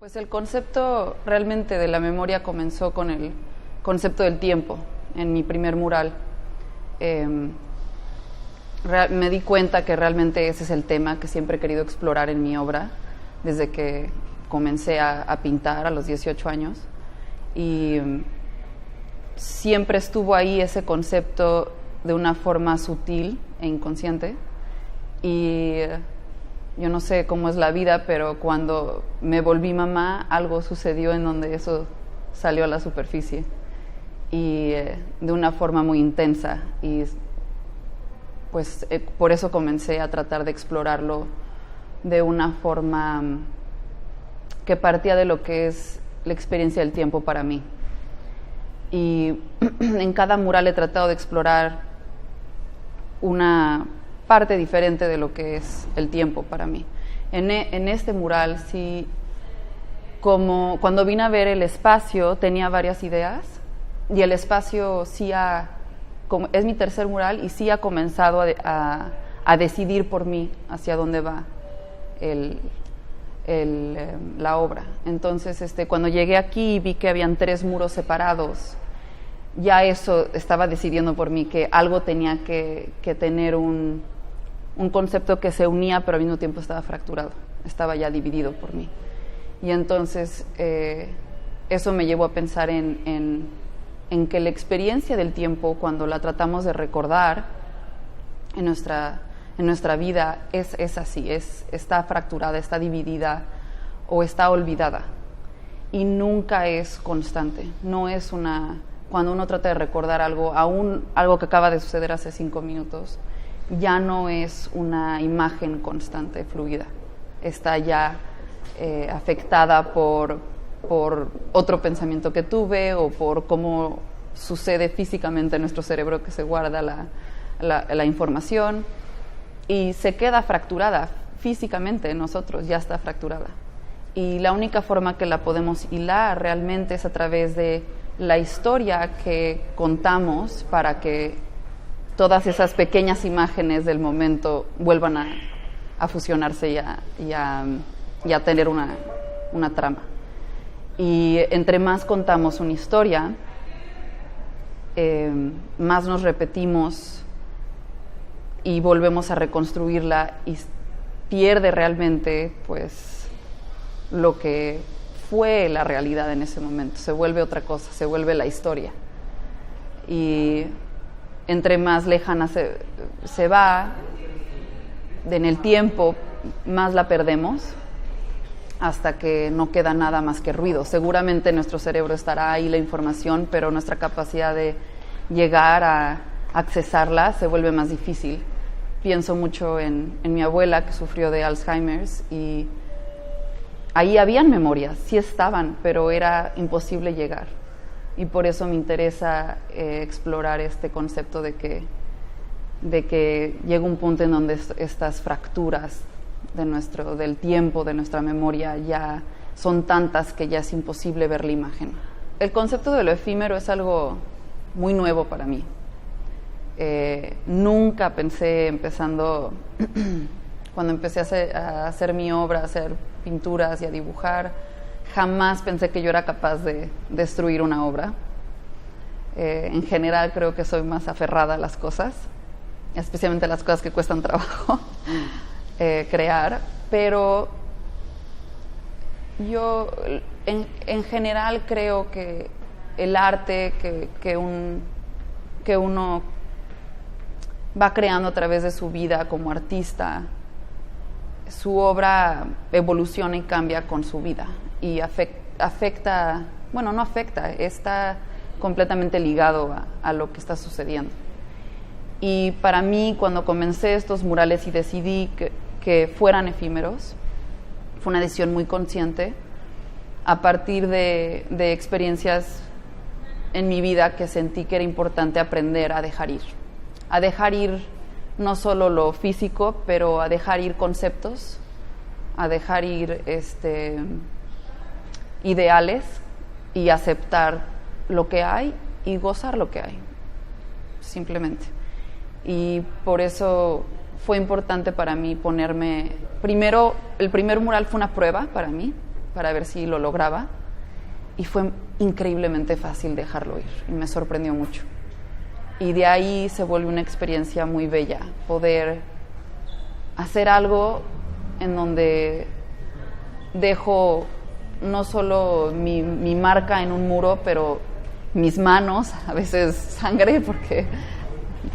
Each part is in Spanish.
Pues el concepto realmente de la memoria comenzó con el concepto del tiempo en mi primer mural. Me di cuenta que realmente ese es el tema que siempre he querido explorar en mi obra desde que comencé a pintar a los 18 años, y siempre estuvo ahí ese concepto de una forma sutil e inconsciente. Y yo no sé cómo es la vida, pero cuando me volví mamá, algo sucedió en donde eso salió a la superficie, y de una forma muy intensa. Y pues por eso comencé a tratar de explorarlo de una forma que partía de lo que es la experiencia del tiempo para mí. Y en cada mural he tratado de explorar una parte diferente de lo que es el tiempo para mí. En este mural, sí, como cuando vine a ver el espacio, tenía varias ideas, y el espacio sí es mi tercer mural, y sí ha comenzado a decidir por mí hacia dónde va la obra. Entonces, cuando llegué aquí y vi que habían 3 muros separados, ya eso estaba decidiendo por mí que algo tenía que tener un concepto que se unía, pero al mismo tiempo estaba fracturado, estaba ya dividido por mí. Y entonces eso me llevó a pensar en que la experiencia del tiempo, cuando la tratamos de recordar en nuestra vida, es así, está fracturada, está dividida o está olvidada, y nunca es constante. No es cuando uno trata de recordar algo, aún algo que acaba de suceder hace 5 minutos, ya no es una imagen constante, fluida. Está ya afectada por otro pensamiento que tuve, o por cómo sucede físicamente en nuestro cerebro, que se guarda la información, y se queda fracturada físicamente en nosotros, ya está fracturada. Y la única forma que la podemos hilar realmente es a través de la historia que contamos, para que todas esas pequeñas imágenes del momento vuelvan a fusionarse y a tener una trama. Y entre más contamos una historia, más nos repetimos y volvemos a reconstruirla, y pierde realmente pues lo que fue la realidad en ese momento. Se vuelve otra cosa, se vuelve la historia. Y entre más lejana se va en el tiempo, más la perdemos, hasta que no queda nada más que ruido. Seguramente en nuestro cerebro estará ahí la información, pero nuestra capacidad de llegar a accesarla se vuelve más difícil. Pienso mucho en mi abuela, que sufrió de Alzheimer's, y ahí habían memorias, sí estaban, pero era imposible llegar. Y por eso me interesa explorar este concepto de que llega un punto en donde estas fracturas del tiempo, de nuestra memoria, ya son tantas que ya es imposible ver la imagen. El concepto de lo efímero es algo muy nuevo para mí. Nunca pensé, cuando empecé a hacer mi obra, a hacer pinturas y a dibujar, jamás pensé que yo era capaz de destruir una obra. En general creo que soy más aferrada a las cosas, especialmente a las cosas que cuestan trabajo crear, pero yo en general creo que el arte que uno va creando a través de su vida como artista, su obra evoluciona y cambia con su vida, y está completamente ligado a lo que está sucediendo. Y para mí, cuando comencé estos murales y decidí que fueran efímeros, fue una decisión muy consciente, a partir de experiencias en mi vida que sentí que era importante aprender a dejar ir no solo lo físico, pero a dejar ir conceptos, a dejar ir ideales, y aceptar lo que hay y gozar lo que hay, simplemente. Y por eso fue importante para mí ponerme... Primero, el primer mural fue una prueba para mí, para ver si lo lograba, y fue increíblemente fácil dejarlo ir, y me sorprendió mucho. Y de ahí se vuelve una experiencia muy bella, poder hacer algo en donde dejo no solo mi marca en un muro, pero mis manos, a veces sangre porque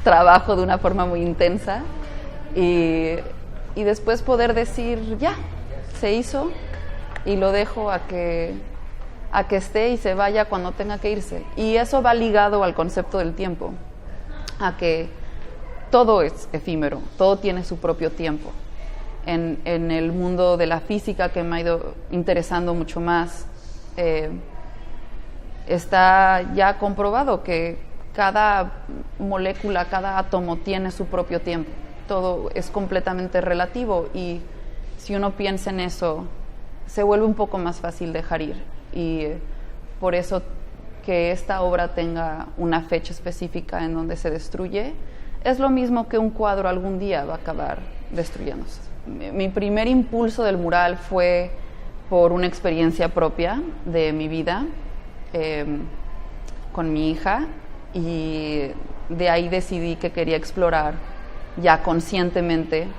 trabajo de una forma muy intensa, y después poder decir, ya, se hizo, y lo dejo a que esté y se vaya cuando tenga que irse. Y eso va ligado al concepto del tiempo, a que todo es efímero, todo tiene su propio tiempo. En el mundo de la física, que me ha ido interesando mucho más, está ya comprobado que cada molécula, cada átomo tiene su propio tiempo. Todo es completamente relativo, y si uno piensa en eso, se vuelve un poco más fácil dejar ir. Y por eso que esta obra tenga una fecha específica en donde se destruye, es lo mismo que un cuadro algún día va a acabar destruyéndose. Mi primer impulso del mural fue por una experiencia propia de mi vida con mi hija, y de ahí decidí que quería explorar ya conscientemente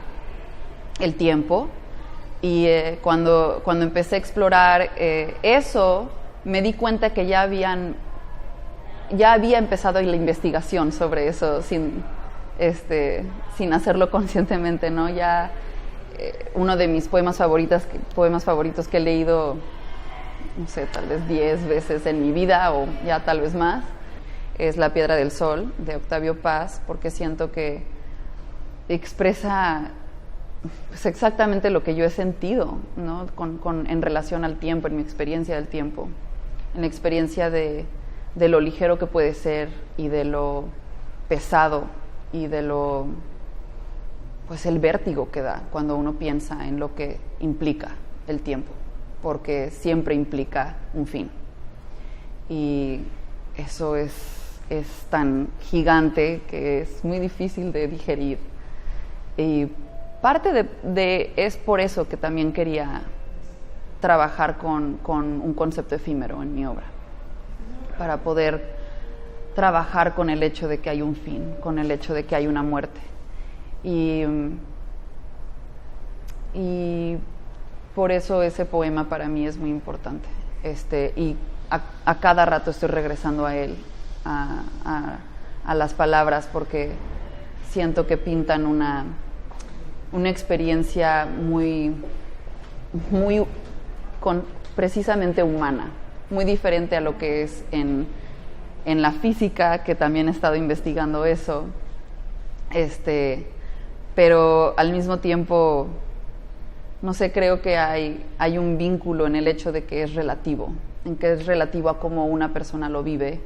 el tiempo. Y cuando empecé a explorar eso, me di cuenta que ya había empezado la investigación sobre eso sin hacerlo conscientemente, ¿no? Ya uno de mis poemas favoritos que he leído, no sé, tal vez 10 veces en mi vida, o ya tal vez más, es La Piedra del Sol, de Octavio Paz, porque siento que expresa pues exactamente lo que yo he sentido, ¿no? En relación al tiempo, en mi experiencia del tiempo, en la experiencia de lo ligero que puede ser, y de lo pesado, y de lo, pues el vértigo que da cuando uno piensa en lo que implica el tiempo, porque siempre implica un fin. Y eso es tan gigante que es muy difícil de digerir. Y parte es por eso que también quería trabajar con un concepto efímero en mi obra, para poder trabajar con el hecho de que hay un fin, con el hecho de que hay una muerte. Y por eso ese poema para mí es muy importante. Y a cada rato estoy regresando a él, a las palabras, porque siento que pintan una experiencia muy precisamente humana, muy diferente a lo que es en la física, que también he estado investigando eso, pero al mismo tiempo, no sé, creo que hay un vínculo en el hecho de que es relativo, en que es relativo a cómo una persona lo vive,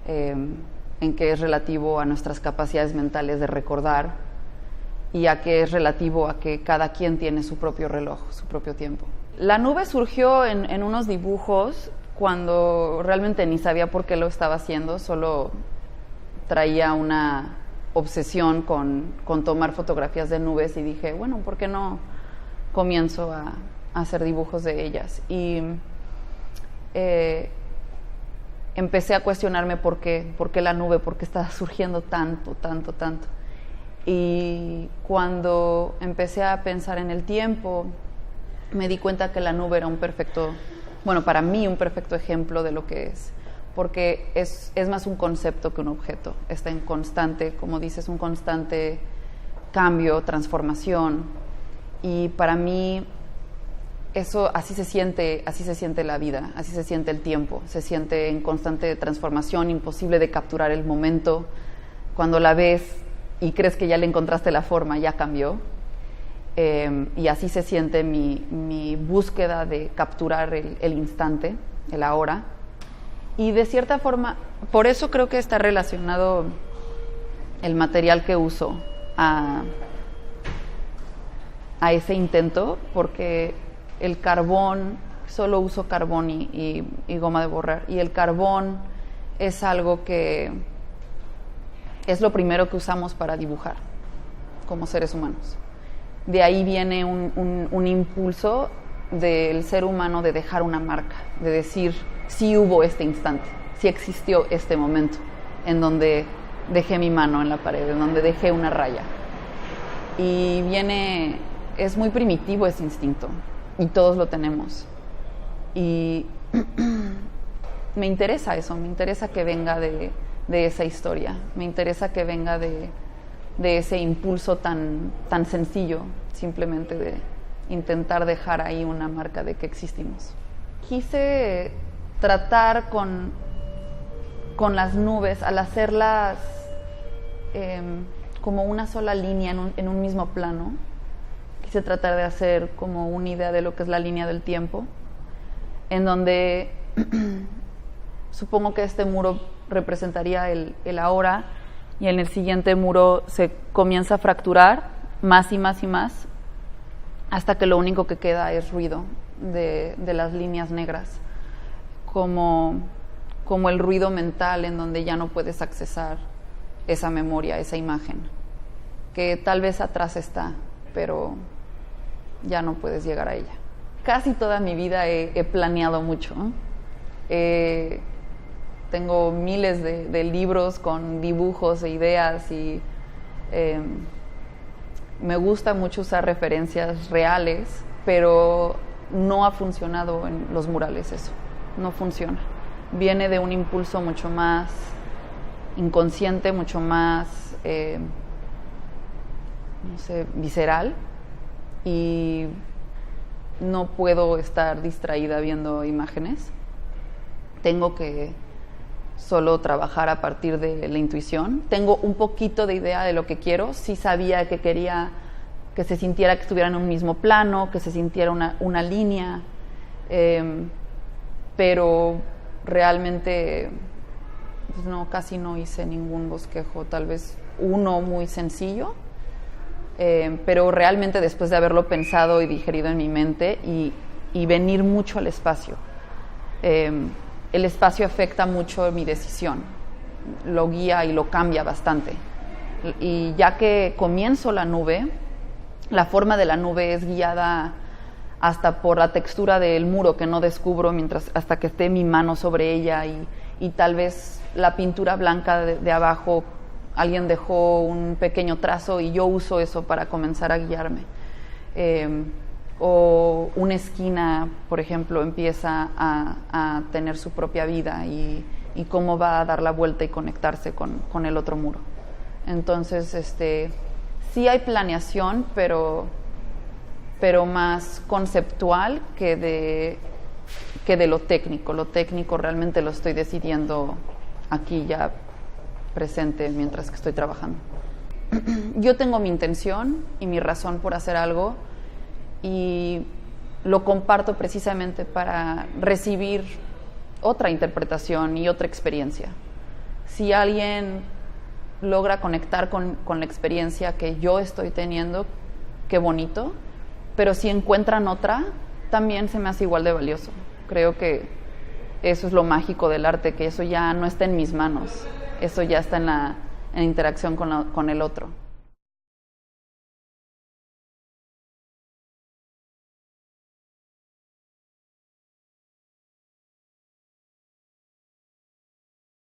en que es relativo a nuestras capacidades mentales de recordar, y a que es relativo a que cada quien tiene su propio reloj, su propio tiempo. La nube surgió en unos dibujos cuando realmente ni sabía por qué lo estaba haciendo, solo traía una obsesión con tomar fotografías de nubes, y dije, bueno, ¿por qué no comienzo a hacer dibujos de ellas? Y empecé a cuestionarme por qué la nube, por qué estaba surgiendo tanto. Y cuando empecé a pensar en el tiempo, me di cuenta que la nube era para mí un perfecto ejemplo de lo que es, porque es más un concepto que un objeto. Está en constante, como dices, un constante cambio, transformación, y para mí eso, así se siente la vida, así se siente el tiempo, se siente en constante transformación, imposible de capturar el momento. Cuando la ves y crees que ya le encontraste la forma, ya cambió. Y así se siente mi búsqueda de capturar el instante, el ahora. Y de cierta forma, por eso creo que está relacionado el material que uso a ese intento, porque el carbón, solo uso carbón y goma de borrar, y el carbón es algo que es lo primero que usamos para dibujar como seres humanos. De ahí viene un impulso del ser humano de dejar una marca, de decir, sí hubo este instante, sí existió este momento en donde dejé mi mano en la pared, en donde dejé una raya. Y es muy primitivo ese instinto, y todos lo tenemos. Y me interesa eso, me interesa que venga de esa historia, me interesa que venga de ese impulso tan sencillo, simplemente de intentar dejar ahí una marca de que existimos. Quise tratar con las nubes, al hacerlas como una sola línea en un mismo plano, quise tratar de hacer como una idea de lo que es la línea del tiempo, en donde supongo que este muro representaría el ahora, y en el siguiente muro se comienza a fracturar más y más y más, hasta que lo único que queda es ruido de las líneas negras, como el ruido mental en donde ya no puedes accesar esa memoria, esa imagen, que tal vez atrás está, pero ya no puedes llegar a ella. Casi toda mi vida he planeado mucho, ¿no? Tengo miles de libros con dibujos e ideas, y me gusta mucho usar referencias reales, pero no ha funcionado en los murales eso, no funciona. Viene de un impulso mucho más inconsciente, mucho más, visceral, y no puedo estar distraída viendo imágenes. Tengo que solo trabajar a partir de la intuición. Tengo un poquito de idea de lo que quiero. Sí sabía que quería que se sintiera que estuviera en un mismo plano, que se sintiera una línea, pero realmente pues casi no hice ningún bosquejo, tal vez uno muy sencillo, pero realmente después de haberlo pensado y digerido en mi mente y venir mucho al espacio. El espacio afecta mucho mi decisión, lo guía y lo cambia bastante. Y ya que comienzo la nube, la forma de la nube es guiada hasta por la textura del muro, que no descubro hasta que esté mi mano sobre ella, y tal vez la pintura blanca de abajo, alguien dejó un pequeño trazo y yo uso eso para comenzar a guiarme. O una esquina, por ejemplo, empieza a tener su propia vida, y cómo va a dar la vuelta y conectarse con el otro muro. Entonces, sí hay planeación, pero más conceptual que de lo técnico. Lo técnico realmente lo estoy decidiendo aquí ya presente mientras que estoy trabajando. Yo tengo mi intención y mi razón por hacer algo, y lo comparto precisamente para recibir otra interpretación y otra experiencia. Si alguien logra conectar con la experiencia que yo estoy teniendo, qué bonito, pero si encuentran otra, también se me hace igual de valioso. Creo que eso es lo mágico del arte, que eso ya no está en mis manos, eso ya está en la interacción con el otro.